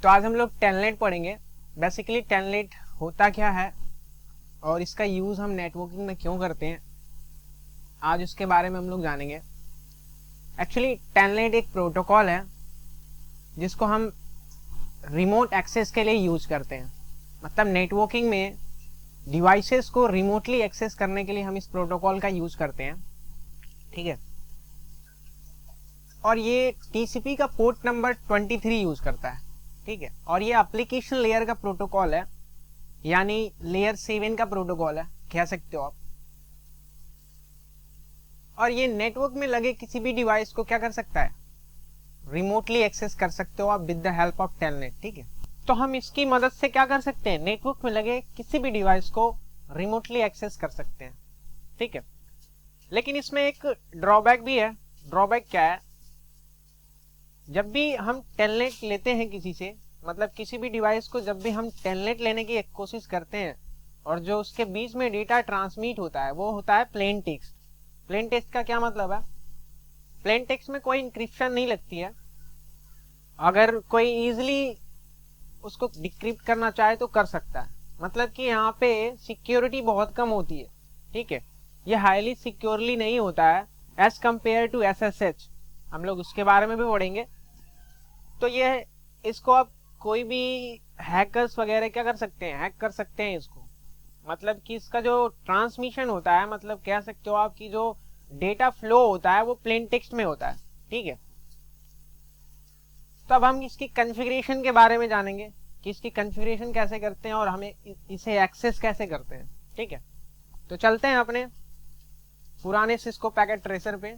तो आज हम लोग टेलनेट पढ़ेंगे। बेसिकली टेलनेट होता क्या है और इसका यूज़ हम नेटवर्किंग में क्यों करते हैं, आज उसके बारे में हम लोग जानेंगे। एक्चुअली टेलनेट एक प्रोटोकॉल है जिसको हम रिमोट एक्सेस के लिए यूज करते हैं। मतलब नेटवर्किंग में डिवाइसेस को रिमोटली एक्सेस करने के लिए हम इस प्रोटोकॉल का यूज करते हैं, ठीक है। और ये टीसीपी का पोर्ट नंबर 23 यूज करता है, ठीक है। और ये एप्लीकेशन लेयर का प्रोटोकॉल है, यानी लेयर 7 का प्रोटोकॉल है, कह सकते हो आप। और ये नेटवर्क में लगे किसी भी डिवाइस को क्या कर सकता है, रिमोटली एक्सेस कर सकते हो आप with the help of telnet, ठीक है। तो हम इसकी मदद से क्या कर सकते हैं, नेटवर्क में लगे किसी भी डिवाइस को रिमोटली एक्सेस कर सकते हैं, ठीक है। लेकिन इसमें एक ड्रॉबैक भी है। ड्रॉबैक क्या है, जब भी हम टेलनेट लेते हैं किसी से, मतलब किसी भी डिवाइस को जब भी हम टेलनेट लेने की एक कोशिश करते हैं और जो उसके बीच में डेटा ट्रांसमिट होता है वो होता है प्लेन टेक्स्ट। प्लेन टेक्स्ट का क्या मतलब है, प्लेन टेक्स्ट में कोई इंक्रिप्शन नहीं लगती है। अगर कोई इजीली उसको डिक्रिप्ट करना चाहे तो कर सकता है। मतलब कि यहाँ पे सिक्योरिटी बहुत कम होती है, ठीक है। ये हाईली सिक्योरली नहीं होता है एज कंपेयर टू एसएसएच, हम लोग उसके बारे में भी पढ़ेंगे। तो ये इसको अब कोई भी हैकर्स वगैरह क्या कर सकते हैं, हैक कर सकते हैं इसको। मतलब कि इसका जो ट्रांसमिशन होता है, मतलब कह सकते हो आप कि जो डेटा फ्लो होता है वो प्लेन टेक्स्ट में होता है, ठीक है। तो अब हम इसकी कॉन्फ़िगरेशन के बारे में जानेंगे कि इसकी कॉन्फ़िगरेशन कैसे करते हैं और हमें इसे एक्सेस कैसे करते हैं, ठीक है। तो चलते हैं अपने पुराने सिस्को पैकेट ट्रेसर पे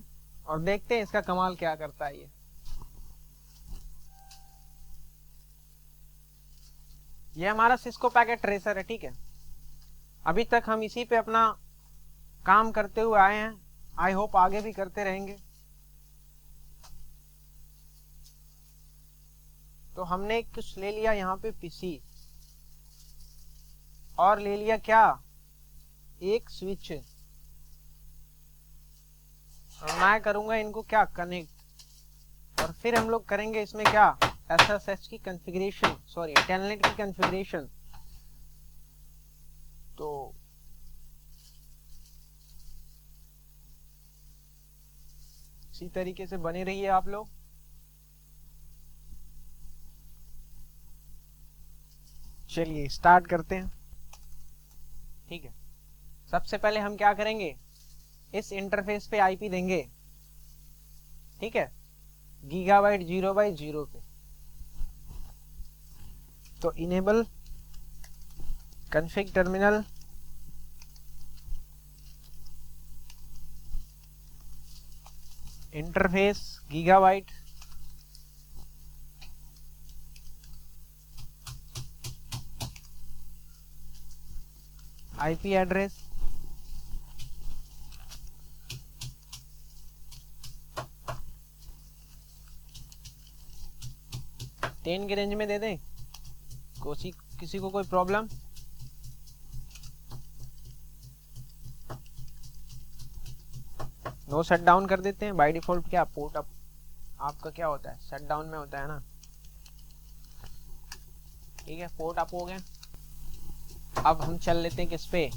और देखते हैं इसका कमाल क्या करता है। ये हमारा सिस्को पैकेट ट्रेसर है, ठीक है। अभी तक हम इसी पे अपना काम करते हुए आए हैं, आई होप आगे भी करते रहेंगे। तो हमने कुछ ले लिया यहाँ पे पीसी और ले लिया क्या, एक स्विच, और मैं करूंगा इनको क्या कनेक्ट। और फिर हम लोग करेंगे इसमें क्या, एसएसएच की कॉन्फ़िगरेशन, सॉरी टेलनेट की कॉन्फ़िगरेशन। तो इसी तरीके से बने रहिए आप लोग। चलिए स्टार्ट करते हैं, ठीक है। सबसे पहले हम क्या करेंगे, इस इंटरफेस पे आईपी देंगे, ठीक है, गीगाबाइट 0/0 पे। तो enable config terminal, interface gigabyte, IP address, ten के रेंज में दे दें, किसी को कोई प्रॉब्लम। नो शट डाउन कर देते हैं बाय डिफॉल्ट। क्या पोर्ट अप आपका क्या होता है, शट डाउन में होता है ना, ठीक है। पोर्ट अप हो गए। अब हम चल लेते हैं किस पे,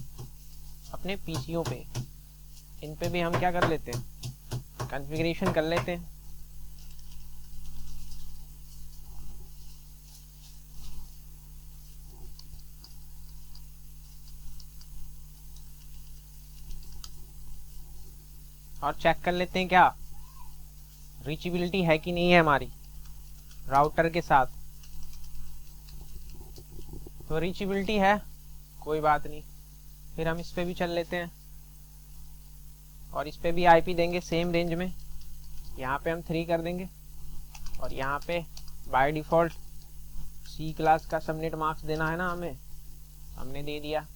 अपने पीसीओ पे। इन पे भी हम क्या कर लेते हैं, कॉन्फ़िगरेशन कर लेते हैं। और चेक कर लेते हैं क्या रीचेबिलिटी है कि नहीं है हमारी राउटर के साथ। तो रीचेबिलिटी है, कोई बात नहीं। फिर हम इस पे भी चल लेते हैं और इस पे भी आईपी देंगे सेम रेंज में। यहाँ पे हम 3 कर देंगे और यहाँ पे बाय डिफॉल्ट सी क्लास का सबनेट मार्क्स देना है ना हमें, हमने दे दिया।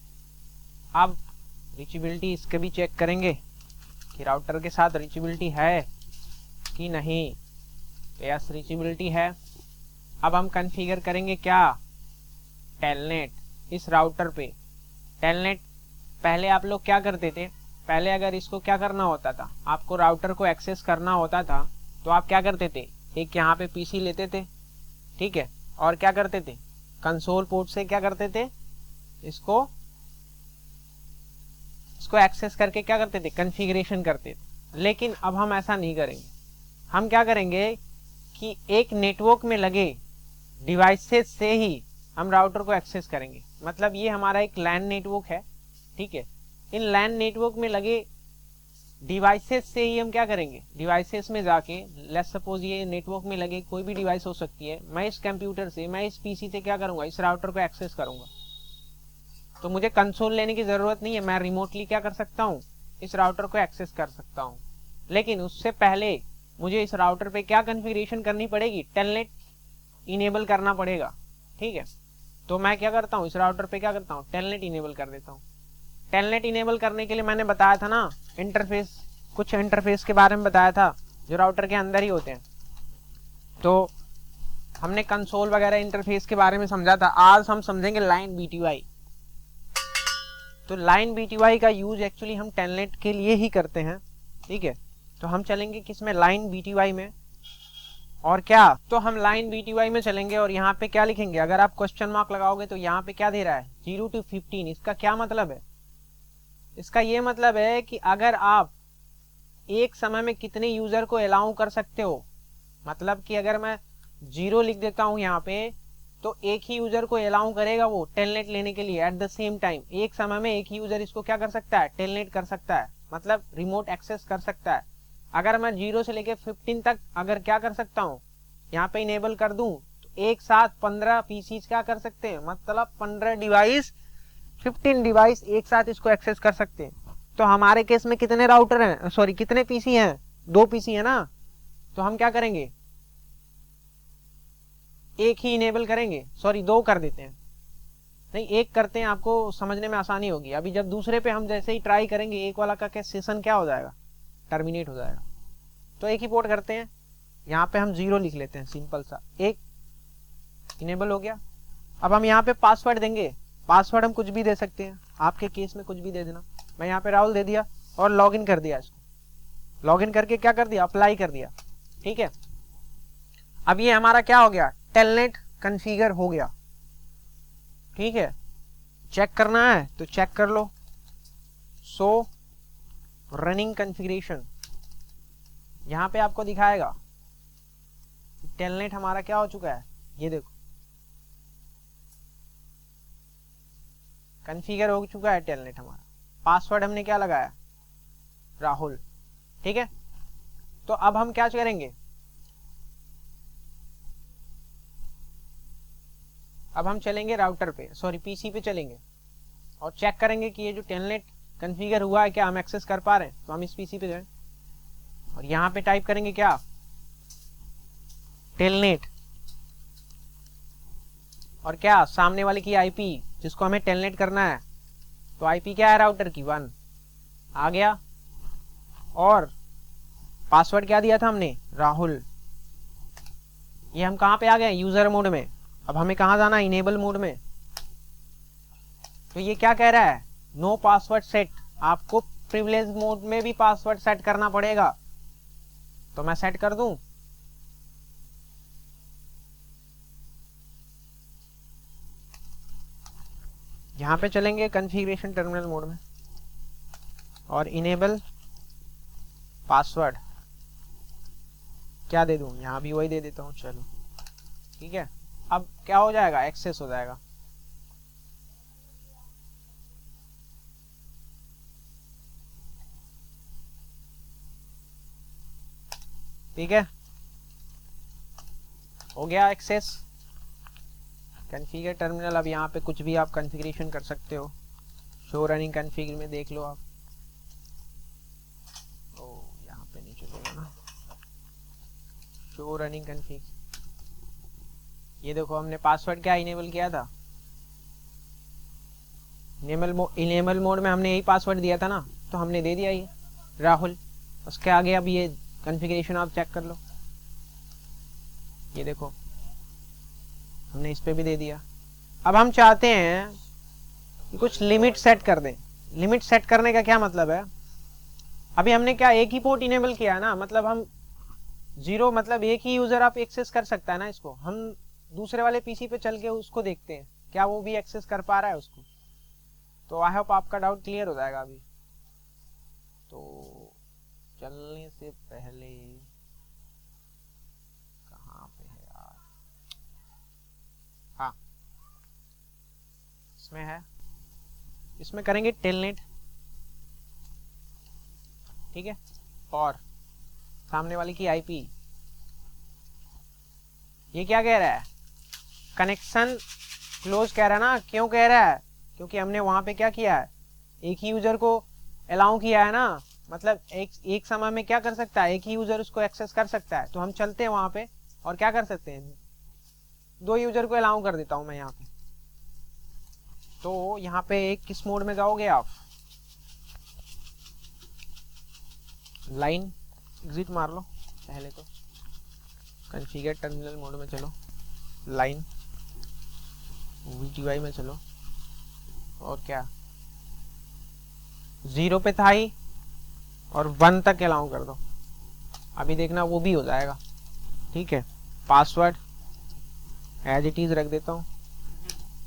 अब रीचेबिलिटी इसके भी चेक करेंगे कि राउटर के साथ रीचेबिलिटी है कि नहीं। तो यस, रीचेबिलिटी है। अब हम कॉन्फ़िगर करेंगे क्या, टेलनेट इस राउटर पे। टेलनेट पहले आप लोग क्या करते थे, पहले अगर इसको क्या करना होता था, आपको राउटर को एक्सेस करना होता था तो आप क्या करते थे, एक यहाँ पे पीसी लेते थे, ठीक है, और क्या करते थे, कंसोल पोर्ट से क्या करते थे, इसको एक्सेस करके क्या करते थे, कॉन्फ़िगरेशन करते थे। लेकिन अब हम ऐसा नहीं करेंगे। हम क्या करेंगे कि एक नेटवर्क में लगे डिवाइसेस से ही हम राउटर को एक्सेस करेंगे। मतलब ये हमारा एक लैन नेटवर्क है, ठीक है। इन लैन नेटवर्क में लगे डिवाइसेस से ही हम क्या करेंगे, डिवाइसेस में जाके, लेट्स सपोज ये नेटवर्क में लगे कोई भी डिवाइस हो सकती है, मैं इस कंप्यूटर से, मैं इस पीसी से क्या करूंगा, इस राउटर को एक्सेस करूंगा। तो मुझे कंसोल लेने की जरूरत नहीं है, मैं रिमोटली क्या कर सकता हूँ, इस राउटर को एक्सेस कर सकता हूँ। लेकिन उससे पहले मुझे इस राउटर पे क्या कॉन्फ़िगरेशन करनी पड़ेगी, टेलनेट इनेबल करना पड़ेगा, ठीक है। तो मैं क्या करता हूँ, इस राउटर पे क्या करता हूँ, टेलनेट इनेबल कर देता हूँ। टेलनेट इनेबल करने के लिए मैंने बताया था ना इंटरफेस, कुछ इंटरफेस के बारे में बताया था जो राउटर के अंदर ही होते हैं। तो हमने कंसोल वगैरह इंटरफेस के बारे में समझा था। आज हम समझेंगे लाइन बीटीवाई। तो लाइन बीटीवाई का यूज एक्चुअली हम टेलनेट के लिए ही करते हैं, ठीक है। तो हम चलेंगे किसमें, लाइन बीटीवाई में। और क्या, तो हम लाइन बीटीवाई में चलेंगे और यहाँ पे क्या लिखेंगे, अगर आप क्वेश्चन मार्क लगाओगे तो यहाँ पे क्या दे रहा है, 0 to 15। इसका क्या मतलब है, इसका ये मतलब है कि अगर आप एक समय में कितने यूजर को अलाउ कर सकते हो। मतलब कि अगर मैं 0 लिख देता हूं यहाँ पे, तो एक ही यूजर को अलाउ करेगा वो टेलनेट लेने के लिए एट द सेम टाइम। एक समय में एक ही यूजर इसको क्या कर सकता है, टेलनेट कर सकता है, मतलब रिमोट एक्सेस कर सकता है। अगर मैं 0 से लेके 15 तक अगर क्या कर सकता हूँ, यहाँ पे इनेबल कर दूं, तो एक साथ 15 पीसी क्या कर सकते हैं, मतलब 15 डिवाइस, 15 डिवाइस एक साथ इसको एक्सेस कर सकते हैं। तो हमारे केस में कितने राउटर हैं, सॉरी कितने पीसी हैं, 2 पीसी है ना। तो हम क्या करेंगे, एक ही इनेबल करेंगे, सॉरी 2 कर देते हैं, नहीं 1 करते हैं, आपको समझने में आसानी होगी। अभी जब दूसरे पे हम जैसे ही ट्राई करेंगे, एक वाला का क्या सेशन क्या हो जाएगा, टर्मिनेट हो जाएगा। तो एक ही पोर्ट करते हैं, यहाँ पे हम 0 लिख लेते हैं, सिंपल सा, एक इनेबल हो गया। अब हम यहाँ पे पासवर्ड देंगे, पासवर्ड हम कुछ भी दे सकते हैं, आपके केस में कुछ भी दे देना। मैं यहाँ पे राहुल दे दिया और लॉगिन कर दिया इसको। लॉगिन करके क्या कर दिया, अप्लाई कर दिया, ठीक है। अब ये हमारा क्या हो गया, टेलनेट कॉन्फ़िगर हो गया, ठीक है। चेक करना है तो चेक कर लो, सो रनिंग कॉन्फ़िगरेशन, यहाँ पे आपको दिखाएगा टेलनेट हमारा क्या हो चुका है। ये देखो कॉन्फ़िगर हो चुका है टेलनेट हमारा। पासवर्ड हमने क्या लगाया, राहुल, ठीक है। तो अब हम क्या करेंगे, अब हम चलेंगे राउटर पे, सॉरी पीसी पे चलेंगे और चेक करेंगे कि ये जो टेलनेट कॉन्फ़िगर हुआ है क्या हम एक्सेस कर पा रहे हैं। तो हम इस पीसी पे जाएं और यहाँ पे टाइप करेंगे क्या, टेलनेट, और क्या सामने वाले की आईपी जिसको हमें टेलनेट करना है। तो आईपी क्या है राउटर की, 1 आ गया। और पासवर्ड क्या दिया था हमने, राहुल। ये हम कहाँ पे आ गए, यूजर मोड में। अब हमें कहाँ जाना, इनेबल मोड में। तो ये क्या कह रहा है, नो पासवर्ड सेट, आपको प्रिविलेज मोड में भी पासवर्ड सेट करना पड़ेगा। तो मैं सेट कर दूं, यहां पे चलेंगे कॉन्फ़िगरेशन टर्मिनल मोड में और इनेबल पासवर्ड क्या दे दूं, यहां भी वही दे देता हूं, चलो ठीक है। अब क्या हो जाएगा, एक्सेस हो जाएगा। ठीक है, हो गया एक्सेस। कॉन्फ़िगर टर्मिनल, अब यहाँ पे कुछ भी आप कॉन्फ़िगरेशन कर सकते हो। शो रनिंग कॉन्फ़िगर में देख लो आप। ओ यहाँ पे नहीं चलेगा ना, शो रनिंग कॉन्फ़िग। ये देखो हमने पासवर्ड क्या इनेबल किया था, इनेबल मोड में हमने यही पासवर्ड दिया था ना, तो हमने दे दिया ये राहुल। उसके आगे अब ये कॉन्फ़िगरेशन आप चेक कर लो, ये देखो हमने इस पे भी दे दिया। अब हम चाहते हैं कि कुछ लिमिट सेट कर दें। लिमिट सेट करने का क्या मतलब है, अभी हमने क्या एक ही पोर्ट इनेबल किया ना, मतलब हम 0 मतलब एक ही यूजर आप एक्सेस कर सकता है ना इसको। हम दूसरे वाले पीसी पे चल के उसको देखते हैं क्या वो भी एक्सेस कर पा रहा है उसको। तो आई होप आपका डाउट क्लियर हो जाएगा अभी। तो चलने से पहले कहाँ पे है यार, हाँ इसमें है, इसमें करेंगे टेलनेट, ठीक है, और सामने वाली की आईपी। ये क्या कह रहा है, कनेक्शन क्लोज कह रहा है ना, क्यों कह रहा है, क्योंकि हमने वहां पे क्या किया है, एक ही यूजर को अलाउ किया है ना, मतलब एक समय में क्या कर सकता है, एक ही यूजर उसको एक्सेस कर सकता है। तो हम चलते हैं वहां पे और क्या कर सकते हैं, 2 यूजर को अलाउ कर देता हूं मैं यहाँ पे। तो यहाँ पे एक किस मोड में जाओगे आप, लाइन एग्जिट मार लो पहले, तो कॉन्फ़िगर टर्मिनल मोड में चलो, लाइन VTY में चलो, और क्या 0 पे था ही, और 1 तक अलाउ कर दो। अभी देखना वो भी हो जाएगा, ठीक है। पासवर्ड एज इट इज रख देता हूँ,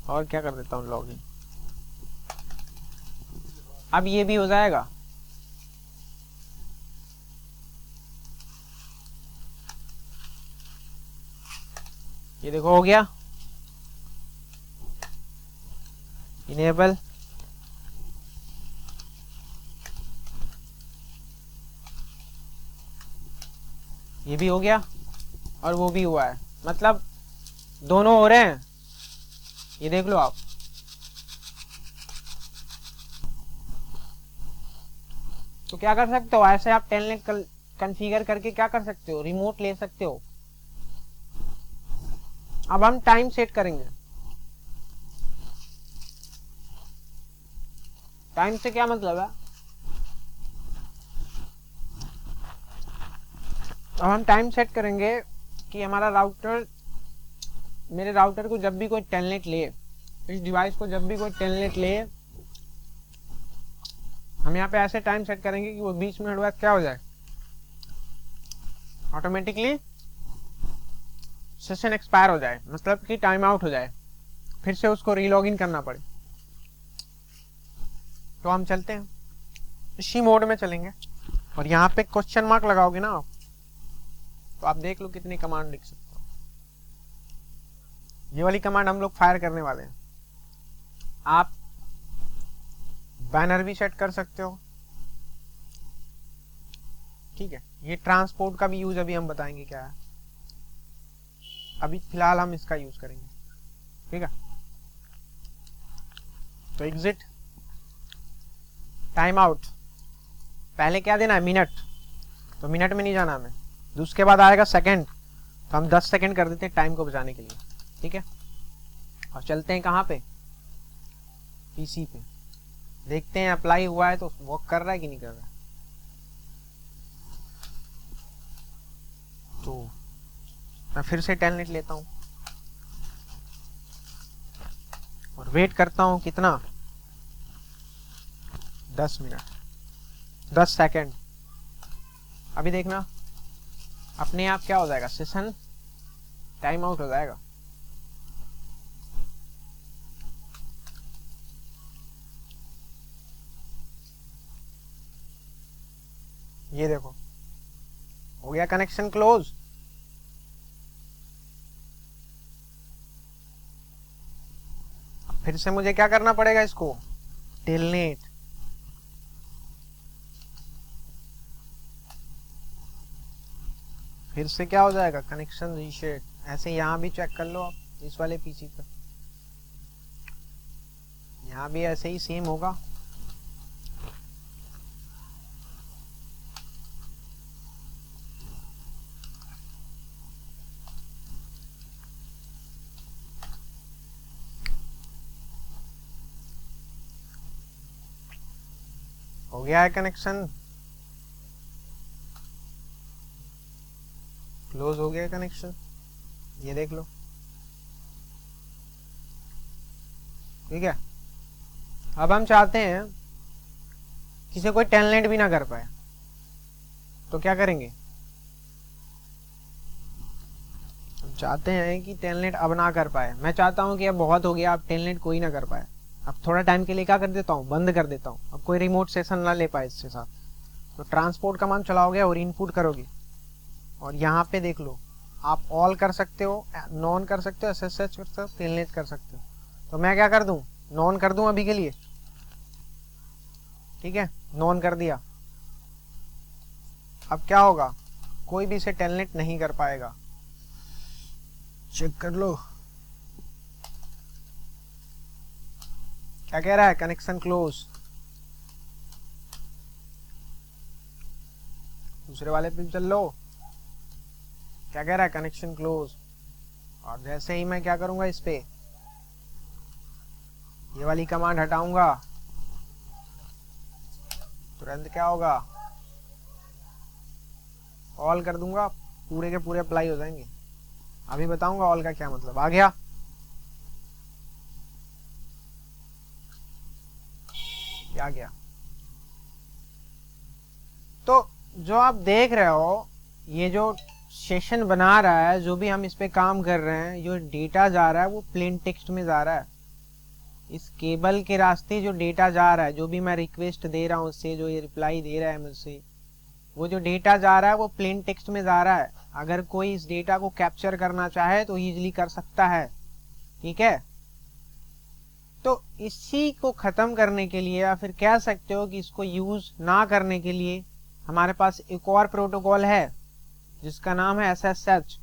और क्या कर देता हूँ लॉगिन, अब ये भी हो जाएगा। ये देखो हो गया इनेबल, ये भी हो गया और वो भी हुआ है, मतलब दोनों हो रहे हैं, ये देख लो आप। तो क्या कर सकते हो, ऐसे आप टेलनेट कॉन्फ़िगर करके क्या कर सकते हो, रिमोट ले सकते हो। अब हम टाइम सेट करेंगे, टाइम से क्या मतलब है, अब हम टाइम सेट करेंगे कि हमारा राउटर, मेरे राउटर को जब भी कोई टेलनेट ले, इस डिवाइस को जब भी कोई टेलनेट ले, हम यहाँ पे ऐसे टाइम सेट करेंगे कि वो 20 मिनट बाद क्या हो जाए, ऑटोमेटिकली सेशन एक्सपायर हो जाए, मतलब कि टाइम आउट हो जाए, फिर से उसको रीलॉग इन करना पड़े। तो हम चलते हैं इसी मोड में चलेंगे, और यहाँ पे क्वेश्चन मार्क लगाओगे ना आप, तो आप देख लो कितनी कमांड लिख सकते हो। ये वाली कमांड हम लोग फायर करने वाले हैं। आप बैनर भी सेट कर सकते हो, ठीक है। ये ट्रांसपोर्ट का भी यूज अभी हम बताएंगे क्या है, अभी फिलहाल हम इसका यूज करेंगे, ठीक है। तो एग्जिट, टाइम आउट, पहले क्या देना है, मिनट, तो मिनट में नहीं जाना हमें, उसके बाद आएगा सेकंड, तो हम 10 सेकंड कर देते हैं टाइम को बचाने के लिए, ठीक है। और चलते हैं कहाँ पे, पीसी पे, देखते हैं अप्लाई हुआ है तो वर्क कर रहा है कि नहीं कर रहा है। तो मैं फिर से टेलनेट लेता हूँ और वेट करता हूँ कितना, 10 मिनट, 10 सेकंड। अभी देखना अपने आप क्या हो जाएगा, सेशन टाइम आउट हो जाएगा। ये देखो हो गया कनेक्शन क्लोज। फिर से मुझे क्या करना पड़ेगा, इसको टेलनेट, फिर से क्या हो जाएगा, कनेक्शन रीसेट। ऐसे यहाँ भी चेक कर लो आप इस वाले पीसी पे, यहाँ भी ऐसे ही सेम होगा। हो गया है कनेक्शन क्लोज, हो गया कनेक्शन, ये देख लो, ठीक है। अब हम चाहते हैं किसी कोई टेलनेट भी ना कर पाए, तो क्या करेंगे, चाहते हैं कि टेलनेट अब ना कर पाए। मैं चाहता हूं कि अब बहुत हो गया, अब टेलनेट कोई ना कर पाए। अब थोड़ा टाइम के लिए क्या कर देता हूँ, बंद कर देता हूँ, अब कोई रिमोट सेशन ना ले पाए इसके साथ। तो ट्रांसपोर्ट कमांड चलाओगे और इनपुट करोगे, और यहाँ पे देख लो आप ऑल कर सकते हो, नॉन कर सकते हो, SSH कर सकते हो, टेलनेट कर सकते हो। तो मैं क्या कर दूं, नॉन कर दूं अभी के लिए, ठीक है, नॉन कर दिया। अब क्या होगा, कोई भी इसे टेलनेट नहीं कर पाएगा। चेक कर लो क्या कह रहा है, कनेक्शन क्लोज। दूसरे वाले पे चल लो, क्या कह रहा है, कनेक्शन क्लोज। और जैसे ही मैं क्या करूंगा, इस पे ये वाली कमांड हटाऊंगा, तुरंत क्या होगा, ऑल कर दूंगा, पूरे के पूरे अप्लाई हो जाएंगे। अभी बताऊंगा ऑल का क्या मतलब। आ गया, क्या गया। तो जो आप देख रहे हो, ये जो सेशन बना रहा है, जो भी हम इस पे काम कर रहे हैं, जो डेटा जा रहा है वो प्लेन टेक्स्ट में जा रहा है। इस केबल के रास्ते जो डेटा जा रहा है, जो भी मैं रिक्वेस्ट दे रहा हूँ उससे, जो ये रिप्लाई दे रहा है मुझसे, वो जो डेटा जा रहा है वो प्लेन टेक्स्ट में जा रहा है। अगर कोई इस डेटा को कैप्चर करना चाहे तो इजीली कर सकता है, ठीक है। तो इसी को खत्म करने के लिए, या फिर कह सकते हो कि इसको यूज ना करने के लिए, हमारे पास एक और प्रोटोकॉल है जिसका नाम है SSH,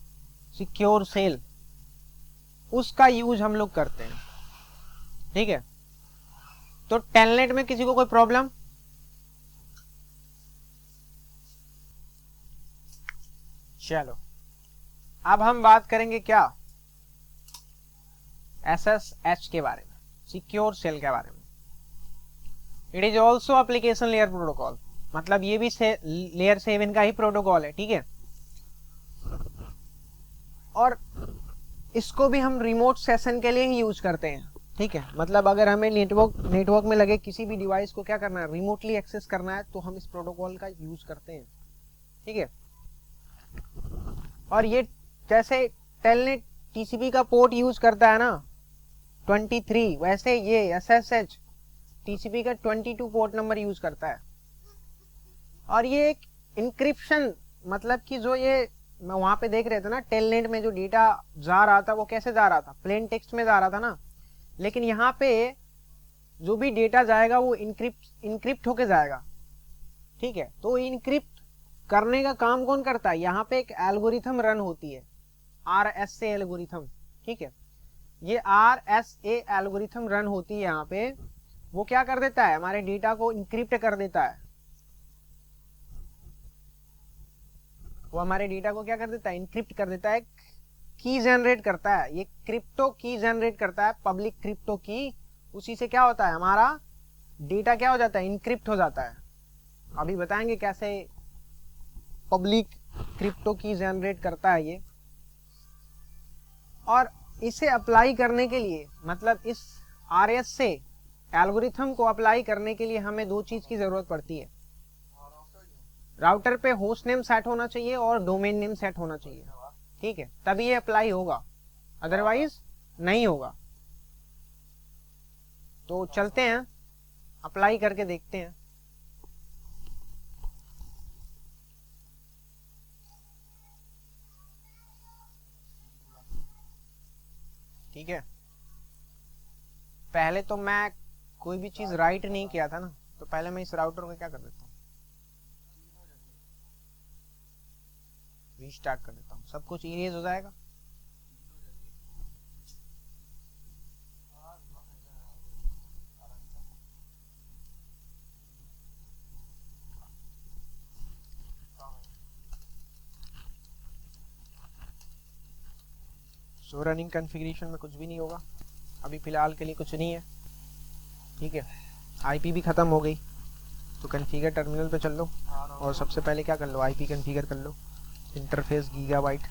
सिक्योर सेल। उसका यूज हम लोग करते हैं, ठीक है। तो टेलनेट में किसी को कोई प्रॉब्लम? चलो अब हम बात करेंगे क्या, SSH के बारे में, सिक्योर सेल के बारे में। It is also application layer protocol, मतलब ये भी लेयर 7 का ही प्रोटोकॉल है, ठीक है। और इसको भी हम रिमोट सेशन के लिए ही यूज करते हैं, ठीक है। मतलब अगर हमें नेटवर्क में लगे किसी भी डिवाइस को क्या करना है, रिमोटली एक्सेस करना है, तो हम इस प्रोटोकॉल का यूज करते हैं, ठीक है। और ये जैसे टेलनेट TCP का पोर्ट यूज करता है ना 23, वैसे ये SSH TCP का 22 पोर्ट नंबर यूज करता है। और ये एक इंक्रिप्शन, मतलब कि जो ये मैं वहां पे देख रहे थे ना, टेलनेट में जो डेटा जा रहा था वो कैसे जा रहा था, प्लेन टेक्स्ट में जा रहा था ना। लेकिन यहाँ पे जो भी डेटा जाएगा वो इनक्रिप्ट होके जाएगा, ठीक है। तो इनक्रिप्ट करने का काम कौन करता है, यहाँ पे एक एल्गोरिथम रन होती है, RSA एल्गोरिथम, ठीक है। ये RSA एल्गोरिथम रन होती है यहाँ पे, वो क्या कर देता है, हमारे डेटा को इनक्रिप्ट कर देता है। वो हमारे डेटा को क्या कर देता है, इनक्रिप्ट कर देता है, की जनरेट करता है। ये क्रिप्टो की जनरेट करता है, पब्लिक क्रिप्टो की। उसी से क्या होता है, हमारा डेटा क्या हो जाता है, इनक्रिप्ट हो जाता है। अभी बताएंगे कैसे पब्लिक क्रिप्टो की जनरेट करता है ये। और इसे अप्लाई करने के लिए, मतलब इस RSA एल्गोरिथम को अप्लाई करने के लिए हमें दो चीज की जरूरत पड़ती है। राउटर पे होस्ट नेम सेट होना चाहिए और डोमेन नेम सेट होना चाहिए, ठीक है, तभी ये अप्लाई होगा, अदरवाइज नहीं होगा। तो चलते हैं, अप्लाई करके देखते हैं। ठीक है, पहले तो मैं कोई भी चीज राइट नहीं किया था ना, तो पहले मैं इस राउटर को क्या कर देता हूँ, रीस्टार्ट कर देता हूँ, सब कुछ इरेज हो जाएगा। सो रनिंग कॉन्फ़िगरेशन में कुछ भी नहीं होगा, अभी फिलहाल के लिए कुछ नहीं है, ठीक है। आईपी भी खत्म हो गई, तो कॉन्फ़िगर टर्मिनल पे चल लो और सबसे पहले क्या कर लो, आईपी कॉन्फ़िगर कर लो। इंटरफेस गीगाबाइट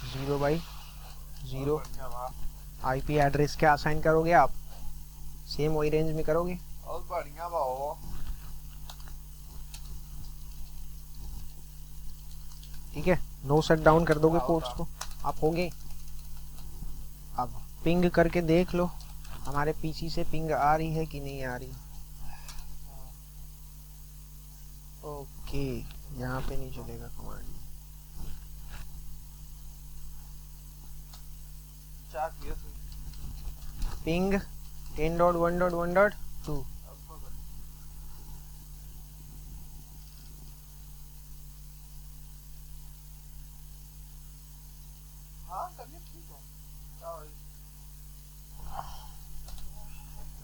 0/0, आईपी एड्रेस क्या असाइन करोगे आप, सेम वही रेंज में करोगे। ठीक है, नो शट डाउन कर दोगे पोर्ट्स को, आप होगे अब पिंग करके देख लो हमारे पीसी से पिंग आ रही है कि नहीं आ रही। ओके, यहाँ पे नहीं चलेगा कमांड। पिंग 10.1.1.2।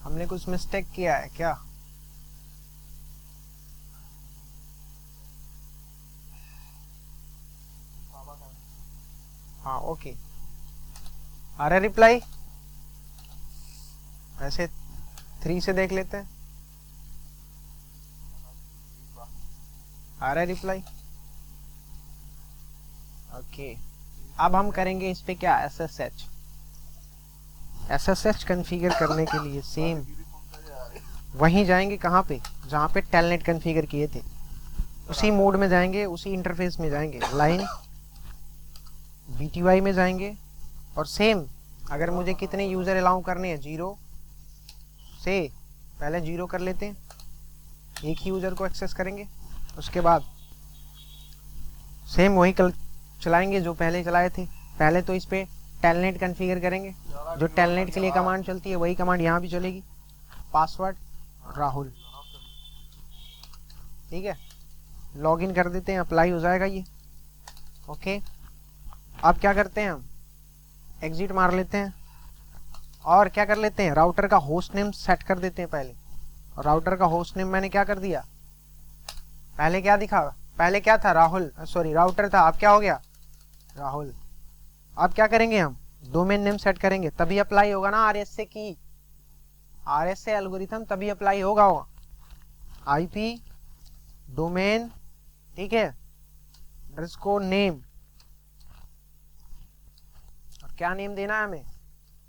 हमने कुछ मिस्टेक किया है क्या? हाँ ओके, आ रहा रिप्लाई। ऐसे 3 से देख लेते हैं, आ रहा है रिप्लाई। ओके, अब हम करेंगे इस पे क्या, SSH कॉन्फ़िगर करने के लिए सेम वहीं जाएंगे, कहाँ पे, जहाँ पे टेलनेट कॉन्फ़िगर किए थे, उसी मोड में जाएंगे, उसी इंटरफेस में जाएंगे, लाइन BTY में जाएंगे और सेम अगर मुझे कितने यूज़र अलाउ करने हैं, 0 से पहले 0 कर लेते हैं, एक ही यूज़र को एक्सेस करेंगे। उसके बाद सेम वही कल चलाएंगे जो पहले चलाए थे। पहले तो इस पे टेलनेट कॉन्फ़िगर करेंगे, जो टेलनेट के लिए कमांड चलती है वही कमांड यहाँ भी चलेगी, पासवर्ड राहुल। ठीक है, लॉगिन कर देते हैं, अप्लाई हो जाएगा ये। ओके, अब क्या करते हैं, हम एग्जिट मार लेते हैं और क्या कर लेते हैं, राउटर का होस्ट नेम सेट कर देते हैं पहले। राउटर का होस्ट नेम मैंने क्या कर दिया, पहले क्या दिखा, पहले क्या था, राहुल, सॉरी राउटर था, अब क्या हो गया, राहुल। अब क्या करेंगे, हम डोमेन नेम सेट करेंगे, तभी अप्लाई होगा ना RSA की, RSA एल्गोरिथम तभी अप्लाई होगा वो। IP डोमेन, ठीक है, अंडरस्कोर नेम, और क्या नेम देना है हमें,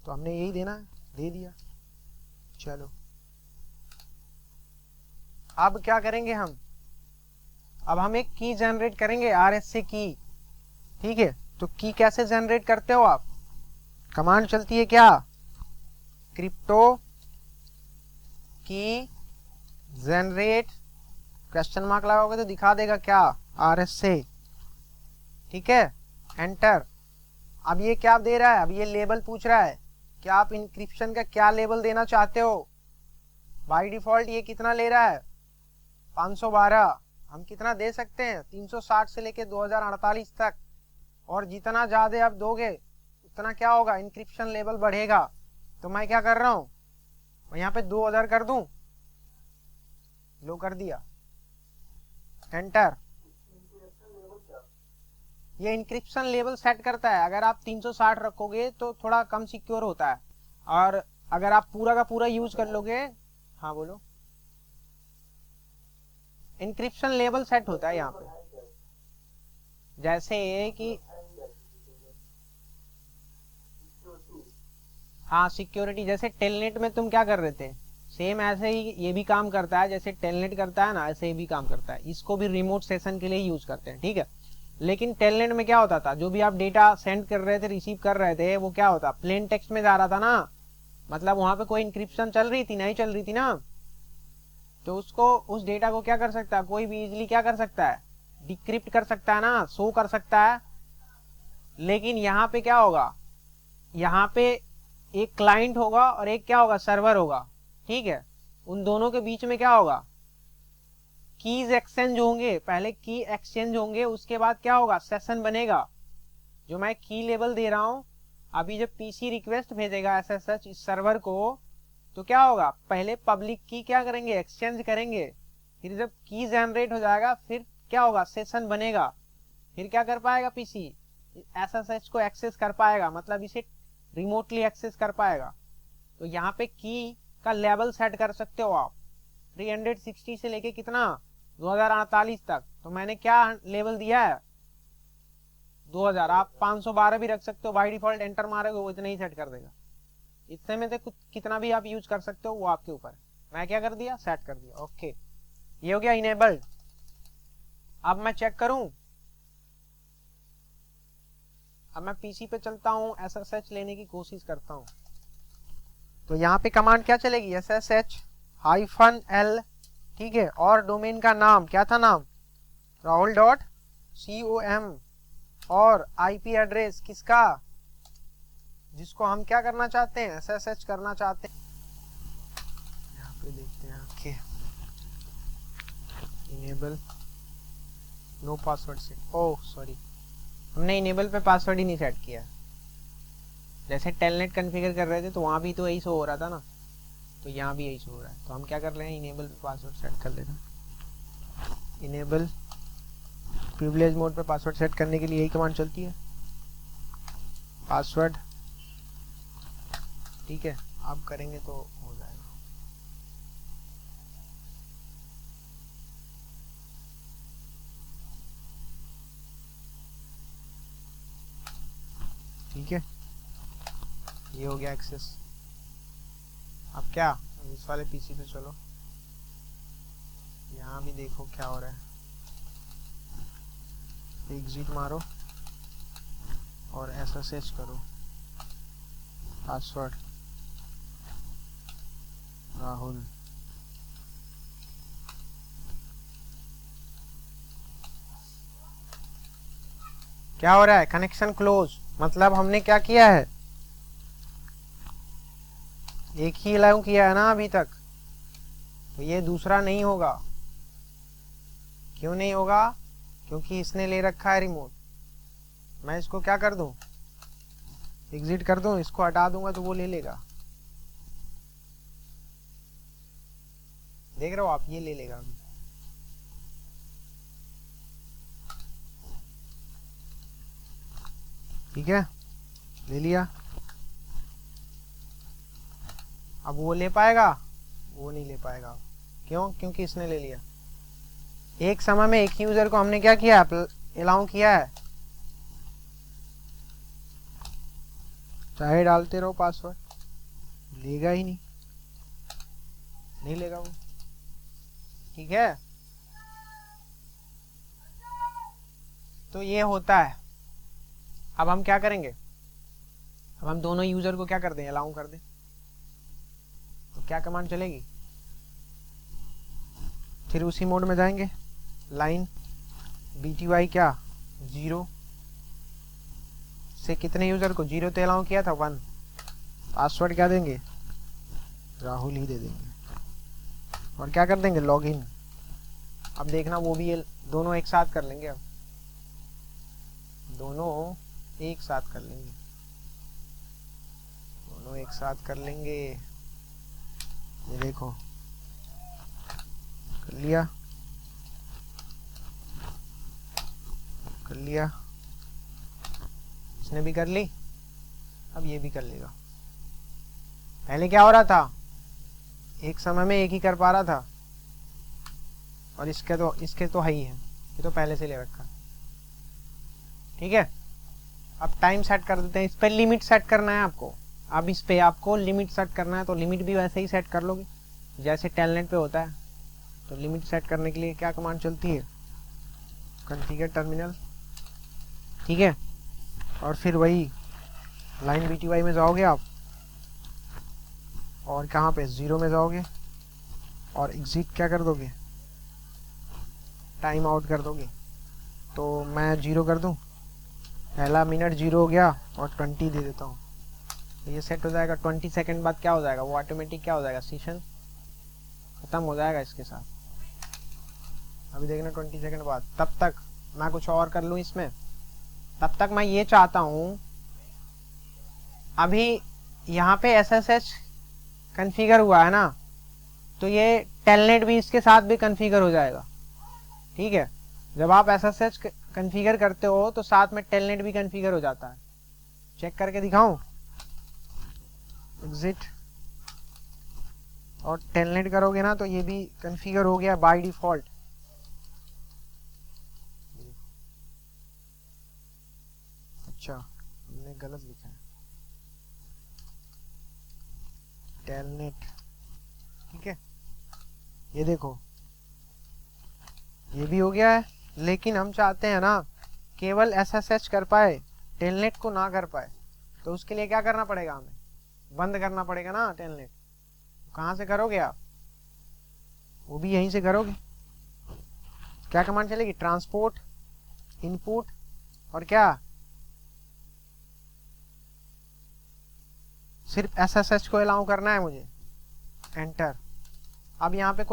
तो हमने यही देना है, दे दिया। चलो अब क्या करेंगे हम, अब हम एक की जनरेट करेंगे, RSA की। ठीक है, तो की कैसे जनरेट करते हो आप, कमांड चलती है क्या, क्रिप्टो की जनरेट, क्वेश्चन मार्क लगाओगे तो दिखा देगा क्या, RSA। ठीक है, एंटर। अब ये क्या दे रहा है, अब ये लेबल पूछ रहा है कि आप इंक्रिप्शन का क्या लेबल देना चाहते हो। बाय डिफॉल्ट ये कितना ले रहा है, 512। हम कितना दे सकते हैं, 360 से लेके 2048 तक, और जितना ज्यादा आप दोगे उतना क्या होगा, इंक्रिप्शन लेवल बढ़ेगा। तो मैं क्या कर रहा हूँ, मैं यहाँ पे 2000 कर दूं, लो कर दिया, एंटर। ये इंक्रिप्शन लेवल सेट करता है, अगर आप 360 रखोगे तो थोड़ा कम सिक्योर होता है, और अगर आप पूरा का पूरा यूज कर लोगे, हाँ बोलो, इंक्रिप्शन लेवल सेट होता है यहाँ पे, जैसे कि हाँ सिक्योरिटी, जैसे टेलनेट में तुम क्या कर रहे थे, सेम ऐसे ही ये भी काम करता है, जैसे टेलनेट करता है ना, ऐसे ही भी काम करता है। इसको भी रिमोट सेशन के लिए यूज करते हैं, ठीक है। लेकिन टेलनेट में क्या होता था, जो भी आप डेटा सेंड कर रहे थे, रिसीव कर रहे थे, वो क्या होता, प्लेन टेक्स्ट में जा रहा था ना, मतलब वहां पे कोई इंक्रिप्शन चल रही थी, नहीं चल रही थी ना, तो उसको, उस डेटा को क्या कर सकता है, कोई भी इजिली क्या कर सकता है, डिक्रिप्ट कर सकता है ना, शो कर सकता है। लेकिन यहाँ पे क्या होगा, यहाँ पे एक क्लाइंट होगा और एक क्या होगा, सर्वर होगा, ठीक है। उन दोनों के बीच में क्या होगा, कीज एक्सचेंज होंगे, पहले की एक्सचेंज होंगे, उसके बाद क्या होगा, सेशन बनेगा। जो मैं की लेवल दे रहा हूं, अभी जब पीसी रिक्वेस्ट भेजेगा SSH इस सर्वर को, तो क्या होगा, पहले पब्लिक की क्या करेंगे, एक्सचेंज करेंगे, फिर जब की जनरेट हो जाएगा, फिर क्या होगा, सेशन बनेगा, फिर क्या कर पाएगा पीसी, SSH को एक्सेस कर पाएगा, मतलब इसे रिमोटली एक्सेस कर पाएगा। तो यहाँ पे की का लेवल सेट कर सकते हो आप, 360 से लेके कितना, 2048 तक। तो मैंने क्या लेवल दिया है, 2000। आप 512 भी रख सकते हो, बाय डिफॉल्ट एंटर मारोगे वो इतना ही सेट कर देगा। इससे में कुछ कितना भी आप यूज कर सकते हो, वो आपके ऊपर। मैं क्या कर दिया, सेट कर दिया। ओके, ये हो गया इनेबल्ड। अब मैं चेक करूं, अब मैं पीसी पे चलता हूँ, SSH लेने की कोशिश करता हूँ। तो यहाँ पे कमांड क्या चलेगी, SSH-L, ठीक है, और डोमेन का नाम क्या था, नाम rahul.com, और आईपी एड्रेस किसका, जिसको हम क्या करना चाहते हैं, SSH करना चाहते हैं। यहाँ पे देखते हैं, okay, enable no password set, oh sorry, हमने इनेबल पे पासवर्ड ही नहीं सेट किया। जैसे टेलनेट कॉन्फ़िगर कर रहे थे तो वहाँ भी तो यही शो हो रहा था ना, तो यहाँ भी यही शो हो रहा है। तो हम क्या कर रहे हैं, इनेबल पे पासवर्ड सेट कर लेते हैं। इनेबल प्रिविलेज मोड पे पासवर्ड सेट करने के लिए यही कमांड चलती है, पासवर्ड, ठीक है। आप करेंगे तो हो जाएगा। ठीक है, ये हो गया एक्सेस। अब क्या, इस वाले पीसी पे चलो, यहाँ भी देखो क्या हो रहा है। एग्जिट मारो और SSH करो, पासवर्ड राहुल। क्या हो रहा है, कनेक्शन क्लोज, मतलब हमने क्या किया है, एक ही अलाउ किया है ना अभी तक, तो ये दूसरा नहीं होगा। क्यों नहीं होगा, क्योंकि इसने ले रखा है रिमोट। मैं इसको क्या कर दूं, एग्जिट कर दूं, इसको हटा दूंगा तो वो ले लेगा। देख रहे हो आप, ये ले लेगा अभी। ठीक है, ले लिया। अब वो ले पाएगा, वो नहीं ले पाएगा। क्यों, क्योंकि इसने ले लिया। एक समय में एक ही यूजर को हमने क्या किया, अलाउ किया है, चाहे डालते रहो पासवर्ड, लेगा ही नहीं, नहीं लेगा वो। ठीक है, तो ये होता है। अब हम क्या करेंगे, अब हम दोनों यूजर को क्या कर दें, अलाउ कर दें। तो क्या कमांड चलेगी, फिर उसी मोड में जाएंगे, लाइन BTY क्या 0 से कितने यूजर को 0 ते अलाउ किया था 1, पासवर्ड क्या देंगे, राहुल ही दे देंगे, और क्या कर देंगे, लॉगिन। अब देखना वो भी दोनों एक साथ कर लेंगे, अब दोनों एक साथ कर लेंगे, दोनों एक साथ कर लेंगे। ये देखो, कर लिया, कर लिया, इसने भी कर ली, अब ये भी कर लेगा। पहले क्या हो रहा था, एक समय में एक ही कर पा रहा था, और इसके तो है ही है, ये तो पहले से ले रखा। ठीक है, अब टाइम सेट कर देते हैं। इस पे लिमिट सेट करना है आपको, अब इस पे आपको लिमिट सेट करना है, तो लिमिट भी वैसे ही सेट कर लोगे जैसे टेलनेट पे होता है। तो लिमिट सेट करने के लिए क्या कमांड चलती है, कॉन्फ़िगर टर्मिनल, ठीक है, और फिर वही लाइन BTY में जाओगे आप, और कहाँ पे 0 में जाओगे, और एग्जिट क्या कर दोगे, टाइम आउट कर दोगे। तो मैं 0 कर दूं, पहला मिनट 0 हो गया, और 20 दे देता हूँ, तो ये सेट हो जाएगा। 20 सेकंड बाद क्या हो जाएगा, वो ऑटोमेटिक क्या हो जाएगा, सेशन खत्म हो जाएगा इसके साथ। अभी देखना 20 सेकंड बाद, तब तक मैं कुछ और कर लूँ इसमें, तब तक मैं ये चाहता हूँ, अभी यहाँ पे SSH कॉन्फ़िगर हुआ है ना, तो ये टेलनेट भी इसके साथ भी कॉन्फ़िगर हो जाएगा। ठीक है, जब आप SSH कॉन्फ़िगर करते हो तो साथ में टेलनेट भी कॉन्फ़िगर हो जाता है। चेक करके दिखाऊं, एग्जिट, और टेलनेट करोगे ना तो ये भी कॉन्फ़िगर हो गया बाय डिफॉल्ट। अच्छा, हमने गलत लिखा है, टेलनेट, ठीक है, ये देखो ये भी हो गया है। लेकिन हम चाहते हैं ना केवल SSH कर पाए, टेलनेट को ना कर पाए तो उसके लिए क्या करना पड़ेगा, हमें बंद करना पड़ेगा ना टेलनेट। कहाँ से करोगे आप, वो भी यहीं से करोगे। क्या कमांड चलेगी, ट्रांसपोर्ट इनपुट और क्या, सिर्फ SSH को अलाउ करना है मुझे, एंटर। अब यहाँ पे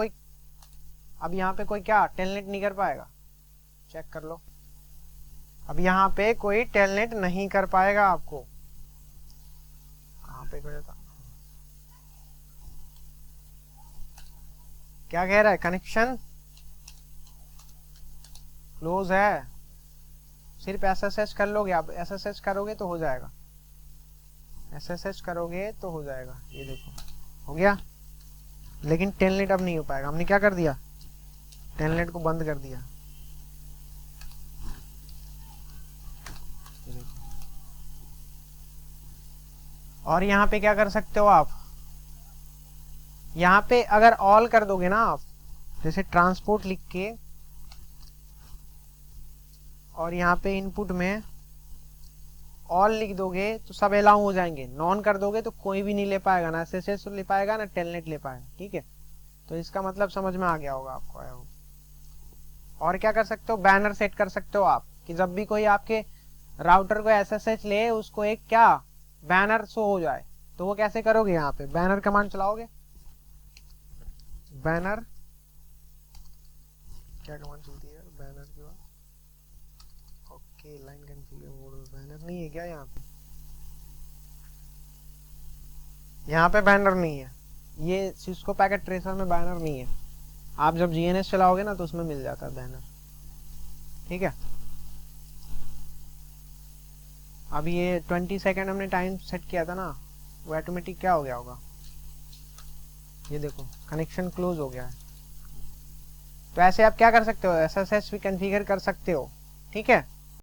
कोई क्या टेलनेट नहीं कर पाएगा, चेक कर लो। अब यहाँ पे कोई टेलनेट नहीं कर पाएगा आपको। कहाँ पे था, क्या कह रहा है, कनेक्शन क्लोज है। सिर्फ SSH कर लोगे आप, SSH करोगे तो हो जाएगा, SSH करोगे तो हो जाएगा। ये देखो हो गया, लेकिन टेलनेट अब नहीं हो पाएगा। हमने क्या कर दिया, टेलनेट को बंद कर दिया। और यहाँ पे क्या कर सकते हो आप, यहाँ पे अगर ऑल कर दोगे ना आप, जैसे ट्रांसपोर्ट लिख के और यहाँ पे इनपुट में ऑल लिख दोगे तो सब अलाउ हो जाएंगे। नॉन कर दोगे तो कोई भी नहीं ले पाएगा, ना SSH ले पाएगा ना टेलनेट ले पाएगा। ठीक है, तो इसका मतलब समझ में आ गया होगा आपको, आया होगा। और क्या कर सकते हो, बैनर सेट कर सकते हो आप कि जब भी कोई आपके राउटर को SSH ले उसको एक क्या बैनर शो हो जाए। तो वो कैसे करोगे, यहाँ पे बैनर कमांड चलाओगे। बैनर क्या कमांड चलती है बैनर के बाद, okay line configure mode. Banner नहीं है क्या यहाँ पे, यहाँ पे बैनर नहीं है, ये सिस्को पैकेट ट्रेसर में बैनर नहीं है। आप जब GNS चलाओगे ना तो उसमें मिल जाता है बैनर। ठीक है, अब ये 20 सेकेंड हमने टाइम सेट किया था ना, वो ऑटोमेटिक क्या हो गया होगा, ये देखो कनेक्शन क्लोज हो गया है। तो ऐसे आप क्या कर सकते हो, SSH भी कॉन्फ़िगर कर सकते हो। ठीक है,